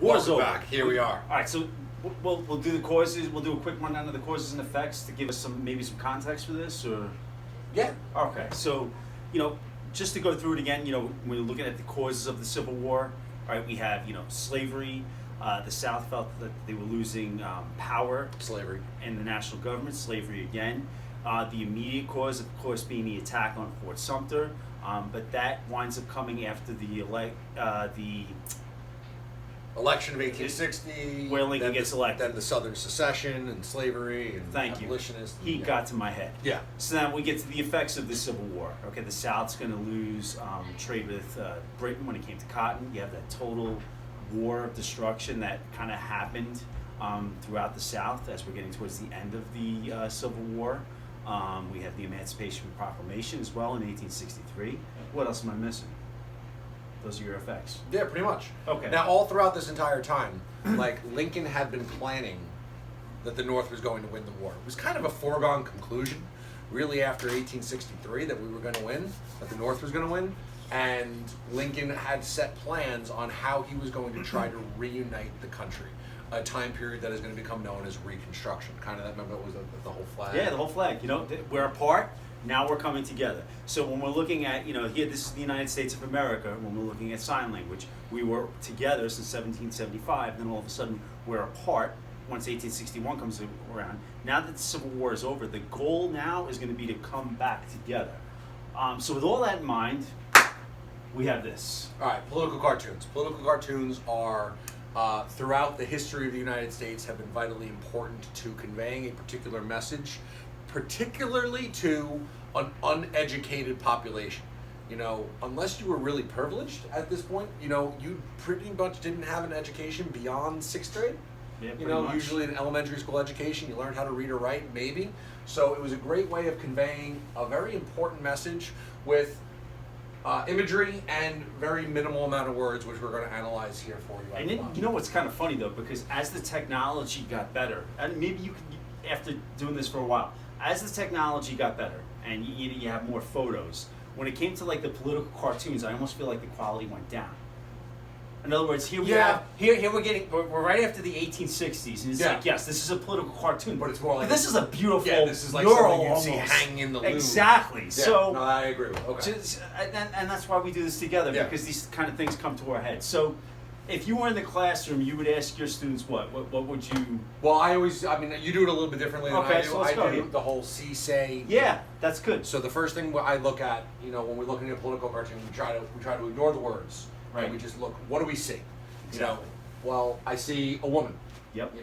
War's over. Back. Here we are. All right, so we'll do the causes. We'll do a quick rundown of the causes and effects to give us maybe some context for this, or Yeah. okay. So, just to go through it again, when we're looking at the causes of the Civil War, all right, we have slavery. The South felt that they were losing power, Slavery. and the national government. Slavery again. The immediate cause, of course, being the attack on Fort Sumter, but that winds up coming after the Election of 1860. Where Lincoln gets elected. Then the Southern Secession and slavery and Thank you. abolitionists. He got to my head. Yeah. So now we get to the effects of the Civil War. Okay, the South's going to lose trade with Britain when it came to cotton. You have that total war of destruction that kind of happened throughout the South as we're getting towards the end of the Civil War. We have the Emancipation Proclamation as well in 1863. What else am I missing? Those are your effects. Yeah, pretty much. Okay. Now, all throughout this entire time, Lincoln had been planning that the North was going to win the war. It was kind of a foregone conclusion, really, after 1863, that we were going to win, that the North was going to win. And Lincoln had set plans on how he was going to try to reunite the country. A time period that is going to become known as Reconstruction. Kind of that, remember, it was the whole flag. Yeah, the whole flag. We're apart. Now we're coming together. So when we're looking at, here, this is the United States of America. When we're looking at sign language, we were together since 1775. Then all of a sudden, we're apart once 1861 comes around. Now that the Civil War is over, the goal now is going to be to come back together. So with all that in mind, we have this. All right, political cartoons. Political cartoons are, throughout the history of the United States, have been vitally important to conveying a particular message, particularly to an uneducated population. Unless you were really privileged at this point, you pretty much didn't have an education beyond 6th grade. Yeah, pretty much. Usually an elementary school education, you learned how to read or write, maybe. So it was a great way of conveying a very important message with imagery and very minimal amount of words, which we're going to analyze here for you. And then, what's kind of funny though, because as the technology got better, and maybe you could, after doing this for a while, as the technology got better and you have more photos, when it came to like the political cartoons, I almost feel like the quality went down. In other words, here we're right after the 1860s, and it's like, yes, this is a political cartoon, but it's more like this is a beautiful. Yeah, this is like mural something you'd see almost. hanging in the loom. Exactly. Yeah, So no, I agree. Okay. And that's why we do this together, because these kind of things come to our head. So, if you were in the classroom, you would ask your students what would you? Well, you do it a little bit differently than I do. So let's go. I do the whole see-say. Yeah, that's good. So the first thing I look at, when we're looking at a political cartoon, we try to ignore the words. Right. And we just look. What do we see? Exactly. Well, I see a woman. Yep.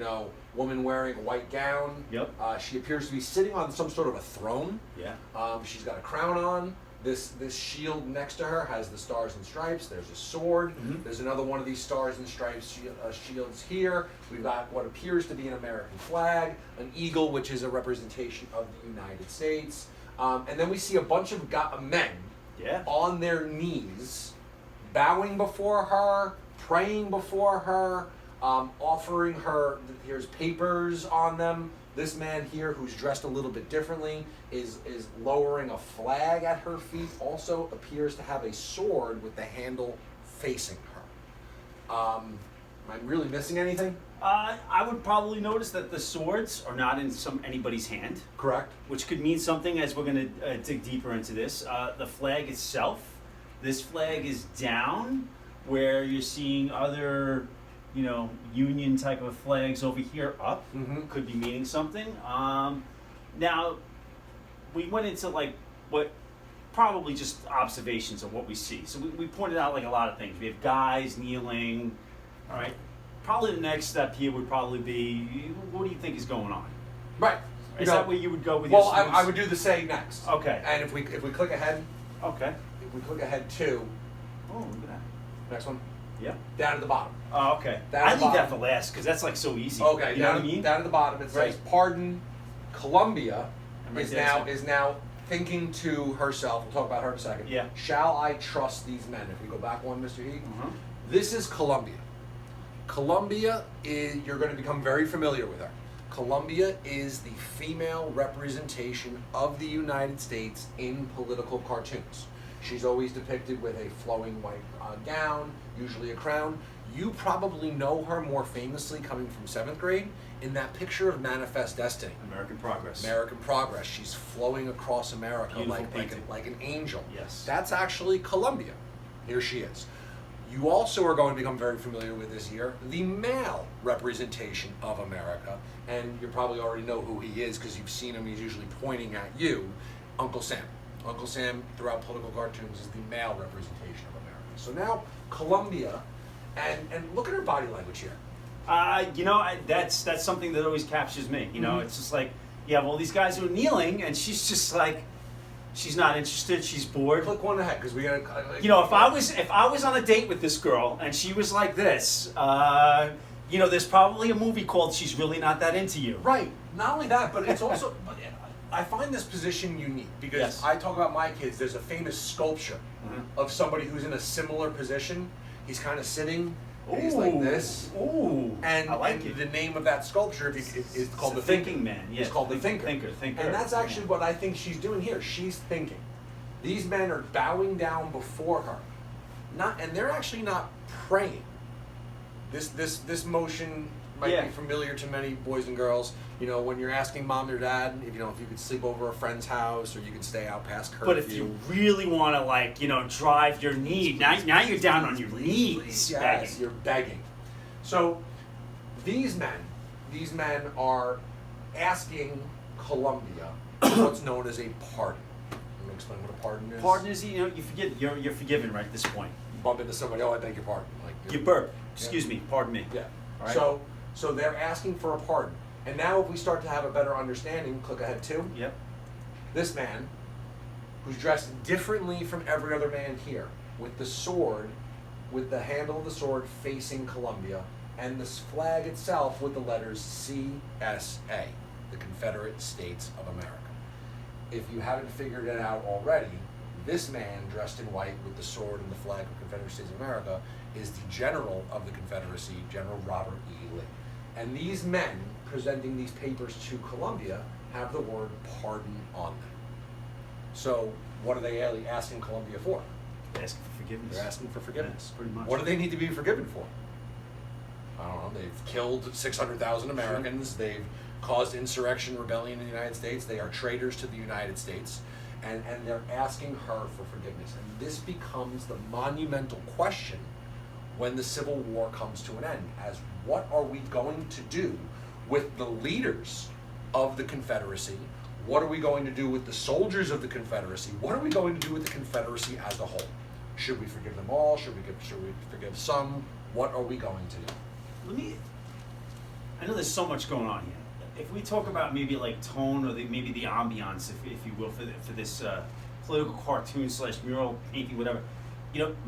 Woman wearing a white gown. Yep. She appears to be sitting on some sort of a throne. Yeah. She's got a crown on. This shield next to her has the stars and stripes. There's a sword. Mm-hmm. There's another one of these stars and stripes shields here. We've got what appears to be an American flag, an eagle, which is a representation of the United States. And then we see a bunch of men on their knees, bowing before her, praying before her, offering her, here's papers on them. This man here, who's dressed a little bit differently, is lowering a flag at her feet, also appears to have a sword with the handle facing her. Am I really missing anything? I would probably notice that the swords are not in anybody's hand. Correct. Which could mean something as we're going to dig deeper into this. The flag itself, this flag is down, where you're seeing other, Union type of flags over here up. Mm-hmm. Could be meaning something. Now, we went into what probably just observations of what we see. So we pointed out a lot of things. We have guys kneeling. All right. Probably the next step here would probably be, what do you think is going on? Right. Is that where you would go with your students? Well, I would do the say next. Okay. And if we click ahead. Okay. If we click ahead to. Oh, look at that. Next one. Yeah. Down at the bottom. Oh, okay. I leave that for last because that's so easy. Okay. You know what I mean? Down at the bottom it says, "Pardon, Columbia is now thinking to herself." We'll talk about her in a second. Yeah. "Shall I trust these men?" If we go back one, Mr. Heath. Mm-hmm. This is Columbia. Columbia you're going to become very familiar with her. Columbia is the female representation of the United States in political cartoons. She's always depicted with a flowing white gown, usually a crown. You probably know her more famously coming from 7th grade in that picture of Manifest Destiny. American Progress. American Progress. She's flowing across America Beautiful like painting. an angel. Yes. That's actually Columbia. Here she is. You also are going to become very familiar with this year the male representation of America, and you probably already know who he is because you've seen him. He's usually pointing at you, Uncle Sam. Uncle Sam, throughout political cartoons, is the male representation of America. So now Columbia, and look at her body language here. That's something that always captures me. It's just like you have all these guys who are kneeling, and she's just like, she's not interested. She's bored. Click one ahead because we got. If I was on a date with this girl and she was like this, there's probably a movie called "She's Really Not That Into You." Right. Not only that, but it's also. But I find this position unique because Yes. I talk about my kids. There's a famous sculpture Mm-hmm. of somebody who's in a similar position. He's kind of sitting. And he's like this. Ooh, And, I like and it. the name of that sculpture is called the the Thinking Man. It's called the Thinker. Thinker. And that's actually what I think she's doing here. She's thinking. These men are bowing down before her. And they're actually not praying. This motion might be familiar to many boys and girls. When you're asking mom or dad, if you could sleep over a friend's house or you could stay out past curfew. But if you really want to, drive your need, now you're down on your knees yes, begging. you're begging. So these men are asking Columbia what's known as a pardon. Let me explain what a pardon is. Pardon is, you forget, you're forgiven right at this point. You bump into somebody, I beg your pardon. You burp. Excuse me. Pardon me. Yeah. All right. So they're asking for a pardon. And now if we start to have a better understanding, click ahead 2. Yep. This man, who's dressed differently from every other man here, with the sword, with the handle of the sword facing Columbia, and this flag itself with the letters CSA, the Confederate States of America. If you haven't figured it out already, this man dressed in white with the sword and the flag of Confederate States of America is the general of the Confederacy, General Robert E. Lee. And these men presenting these papers to Columbia have the word pardon on them. So what are they asking Columbia for? They're asking for forgiveness. They're asking for forgiveness. Yes, pretty much. What do they need to be forgiven for? I don't know. They've killed 600,000 Americans. Sure. They've caused insurrection, rebellion in the United States. They are traitors to the United States. And they're asking her for forgiveness. And this becomes the monumental question when the Civil War comes to an end, as what are we going to do with the leaders of the Confederacy? What are we going to do with the soldiers of the Confederacy? What are we going to do with the Confederacy as a whole? Should we forgive them all? Should we forgive some? What are we going to do? I know there's so much going on here. If we talk about maybe like tone or maybe the ambiance, if you will, for this political cartoon / mural painting, whatever,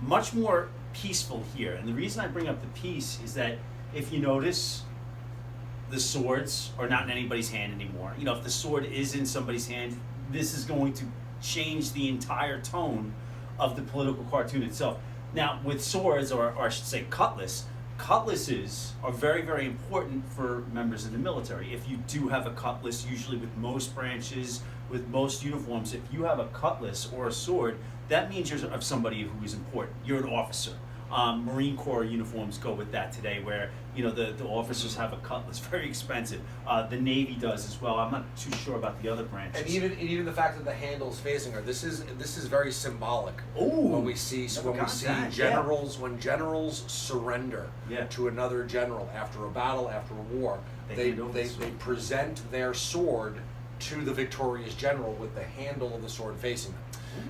much more peaceful here. And the reason I bring up the peace is that if you notice, the swords are not in anybody's hand anymore. If the sword is in somebody's hand, this is going to change the entire tone of the political cartoon itself. Now, with swords, or I should say cutlasses are very, very important for members of the military. If you do have a cutlass, usually with most branches, with most uniforms, if you have a cutlass or a sword, that means you're of somebody who is important. You're an officer. Marine Corps uniforms go with that today, where the officers have a cutlass, very expensive. The Navy does as well. I'm not too sure about the other branches. And even the fact that the handle's facing her, this is very symbolic. Ooh, when we see that, generals, when generals surrender Yeah. to another general after a battle, after a war, They they present their sword to the victorious general with the handle of the sword facing them.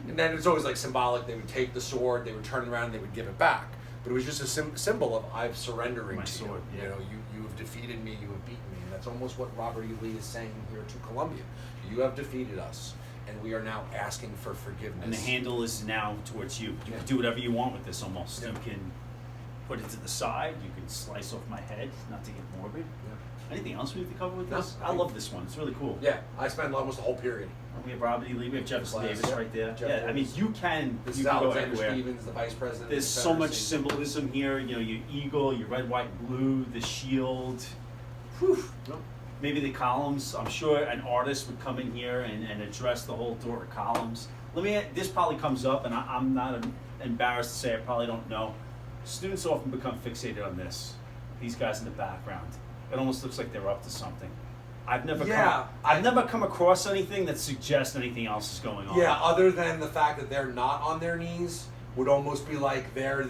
And then it's always like symbolic. They would take the sword, they would turn around, and they would give it back. But it was just a symbol of I'm surrendering My to sword, you. yeah. You have defeated me, you have beaten me. And that's almost what Robert E. Lee is saying here to Columbia. You have defeated us, and we are now asking for forgiveness. And the handle is now towards you. You Yeah. can do whatever you want with this almost. Yeah. You can put it to the side, you can slice off my head, not to get morbid. Yeah. Anything else we need to cover with No, this? I I think- love this one. It's really cool. Yeah, I spent almost the whole period. We have Robert E. Lee, we have Jefferson Class, Davis yeah. right there. Jeff Yeah, I mean, Davis. you can This you is can go Alexander anywhere. Stevens, the vice president. There's of the so much Confederacy. symbolism here. Your eagle, your red, white, and blue, the shield. Whew. Yep. Maybe the columns. I'm sure an artist would come in here and address the whole Doric columns. This probably comes up, and I'm not embarrassed to say I probably don't know students often become fixated on this. These guys in the background. It almost looks like they're up to something. I've never come across anything that suggests anything else is going on. Yeah, other than the fact that they're not on their knees, would almost be like they're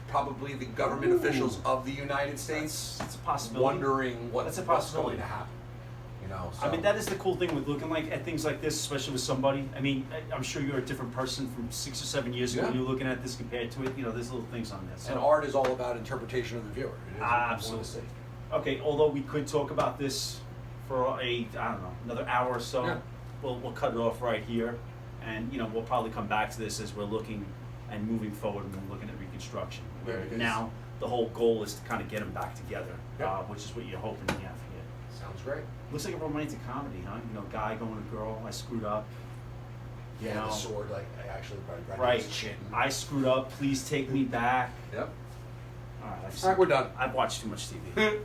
probably the government officials of the United States. It's a possibility. Wondering what's possibility. going to happen. You know. So. I mean, that is the cool thing with looking at things like this, especially with somebody. I mean, I'm sure you're a different person from 6 or 7 years ago when you're looking at this compared to it. You know, there's little things on this. So. And art is all about interpretation of the viewer. It is Absolutely. Okay, although we could talk about this for another hour or so. Yeah. We'll cut it off right here, and we'll probably come back to this as we're looking and moving forward and looking at Reconstruction. Very good. Now the whole goal is to kind of get them back together, Yep. Which is what you're hoping to have here. Sounds great. Looks like a romantic comedy, huh? Guy going to girl. I screwed up. Yeah, the sword, like actually right. his chin. I screwed up. Please take me back. Yep. All right, All right, we're done. I've watched too much TV.